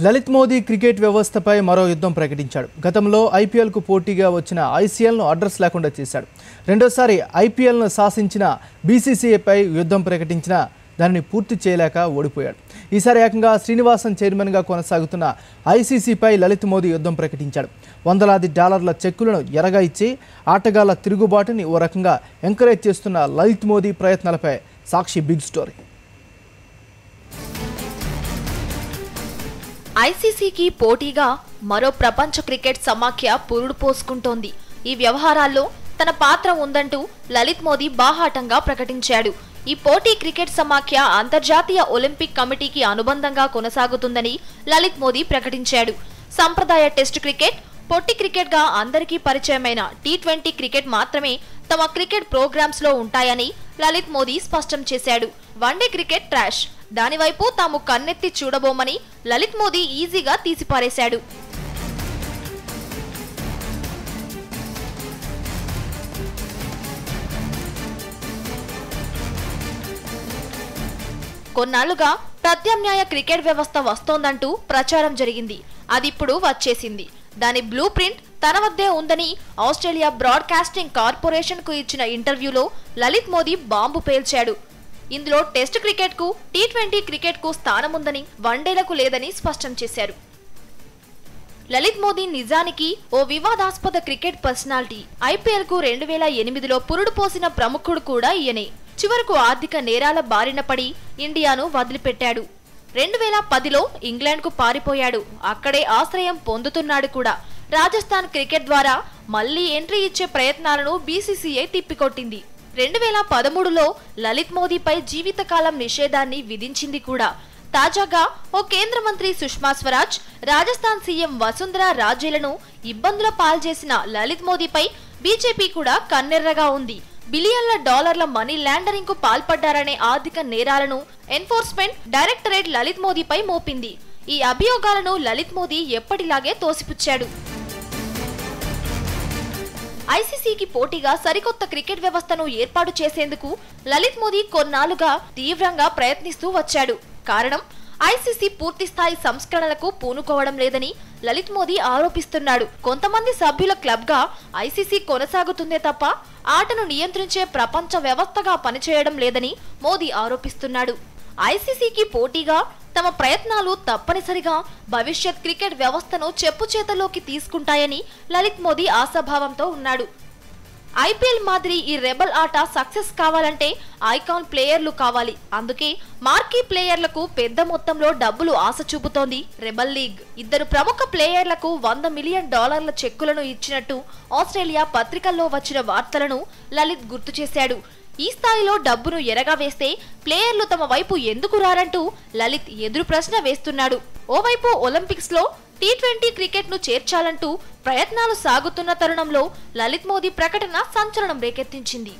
Lalit Modi cricket వ్యవస్థపై మరో యుద్ధం ప్రకటించాడు. గతంలో ఐపీఎల్కు పోటీగా వచ్చిన ఐసీఎల్ను అడ్రస్ లేకుండా చేశాడు. రెండోసారి ఐపీఎల్ను శాసించిన బీసీసీఐపై యుద్ధం ప్రకటించిన దానిని పూర్తి చేయలేక ఓడిపోయాడు. ఈసారి ఏకంగా శ్రీనివాసన్ చైర్మన్గా కొనసాగుతున్న ఐసీసీపై లలిత్ మోదీ యుద్ధం ప్రకటించాడు. వందలాది డాలర్ల చెక్కులను ఎరగా ఇచ్చి ఆటగాళ్ల తిరుగుబాటుని ఓ రకంగా ఎంకరేజ్ చేస్తున్న లలిత్ మోదీ ప్రయత్నాలపై సాక్షి బిగ్ స్టోరీ. ఐసీసీకి పోటీగా మరో ప్రపంచ క్రికెట్ సమాఖ్య పురుడు పోసుకుంటోంది. ఈ వ్యవహారాల్లో తన పాత్ర ఉందంటూ లలిత్ మోదీ బాహాటంగా ప్రకటించాడు. ఈ పోటీ క్రికెట్ సమాఖ్య అంతర్జాతీయ ఒలింపిక్ కమిటీకి అనుబంధంగా కొనసాగుతుందని లలిత్ మోదీ ప్రకటించాడు. సంప్రదాయ టెస్ట్ క్రికెట్, పొట్టి క్రికెట్ గా అందరికీ పరిచయమైన టీ20 క్రికెట్ మాత్రమే తమ క్రికెట్ ప్రోగ్రామ్స్ లో ఉంటాయని లలిత్ మోదీ స్పష్టం చేశాడు. వన్డే క్రికెట్ ట్రాష్, దానివైపు తాము కన్నెత్తి చూడబోమని లలిత్ మోదీ ఈజీగా తీసిపారేశాడు. కొన్నాళ్లుగా ప్రత్యామ్నాయ క్రికెట్ వ్యవస్థ వస్తోందంటూ ప్రచారం జరిగింది. అదిప్పుడు వచ్చేసింది. దాని బ్లూ ప్రింట్ తన వద్దే ఉందని ఆస్ట్రేలియా బ్రాడ్కాస్టింగ్ కార్పొరేషన్ కు ఇచ్చిన ఇంటర్వ్యూలో లలిత్ మోదీ బాంబు పేల్చాడు. ఇందులో టెస్ట్ క్రికెట్ కు, టీ20 క్రికెట్ కు స్థానముందని, వన్డేలకు లేదని స్పష్టం చేశారు. లలిత్ మోదీ నిజానికి ఓ వివాదాస్పద క్రికెట్ పర్సనాలిటీ. ఐపీఎల్ కు 2008లో పురుడు పోసిన ప్రముఖుడు కూడా ఈయనే. చివరకు ఆర్థిక నేరాల బారిన పడి ఇండియాను వదిలిపెట్టాడు. 2010లో ఇంగ్లాండ్ కు పారిపోయాడు. అక్కడే ఆశ్రయం పొందుతున్నాడు కూడా. రాజస్థాన్ క్రికెట్ ద్వారా మళ్లీ ఎంట్రీ ఇచ్చే ప్రయత్నాలను బీసీసీఐ తిప్పికొట్టింది. 2013లో లలిత్ మోదీపై జీవితకాలం నిషేధాన్ని విధించింది కూడా. తాజాగా ఓ కేంద్ర మంత్రి సుష్మా స్వరాజ్, రాజస్థాన్ సీఎం వసుంధరా రాజేలను ఇబ్బందుల పాల్చేసిన లలిత్ మోదీపై బీజేపీ కూడా కన్నెర్రగా ఉంది. బిలియన్ల డాలర్ల మనీ లాండరింగ్ కు పాల్పడ్డారనే ఆర్థిక నేరాలను ఎన్ఫోర్స్మెంట్ డైరెక్టరేట్ లలిత్ మోదీపై మోపింది. ఈ అభియోగాలను లలిత్ మోదీ ఎప్పటిలాగే తోసిపుచ్చాడు. ఐసీసీకి పోటీగా సరికొత్త క్రికెట్ వ్యవస్థను ఏర్పాటు చేసేందుకు లలిత్ మోదీ కొన్నాళ్లుగా తీవ్రంగా ప్రయత్నిస్తూ వచ్చాడు. కారణం, ఐసీసీ పూర్తిస్థాయి సంస్కరణలకు పూనుకోవడం లేదని లలిత్ మోదీ ఆరోపిస్తున్నాడు. కొంతమంది సభ్యుల క్లబ్ గా ఐసీసీ కొనసాగుతుందే తప్ప ఆటను నియంత్రించే ప్రపంచ వ్యవస్థగా పనిచేయడం లేదని మోదీ ఆరోపిస్తున్నాడు. ఐసీసీకి పోటీగా తమ ప్రయత్నాలు తప్పనిసరిగా భవిష్యత్ క్రికెట్ వ్యవస్థను చెప్పుచేతలోకి తీసుకుంటాయని లలిత్ మోదీ ఆశాభావంతో ఉన్నాడు. ఐపీఎల్ మాదిరి ఈ రెబల్ ఆట సక్సెస్ కావాలంటే ఐకాన్ ప్లేయర్లు కావాలి. అందుకే మార్కీ ప్లేయర్లకు పెద్ద మొత్తంలో డబ్బులు ఆశ చూపుతోంది రెబల్ లీగ్. ఇద్దరు ప్రముఖ ప్లేయర్లకు $100 మిలియన్ చెక్కులను ఇచ్చినట్టు ఆస్ట్రేలియా పత్రికల్లో వచ్చిన వార్తలను లలిత్ గుర్తు చేశాడు. ఈ స్థాయిలో డబ్బును ఎరగా వేస్తే ప్లేయర్లు తమ వైపు ఎందుకు రారంటూ లలిత్ ఎదురు ప్రశ్న వేస్తున్నాడు. ఓవైపు ఒలింపిక్స్ లో టీ20 క్రికెట్ ను చేర్చాలంటూ ప్రయత్నాలు సాగుతున్న తరుణంలో లలిత్ మోదీ ప్రకటన సంచలనం రేకెత్తించింది.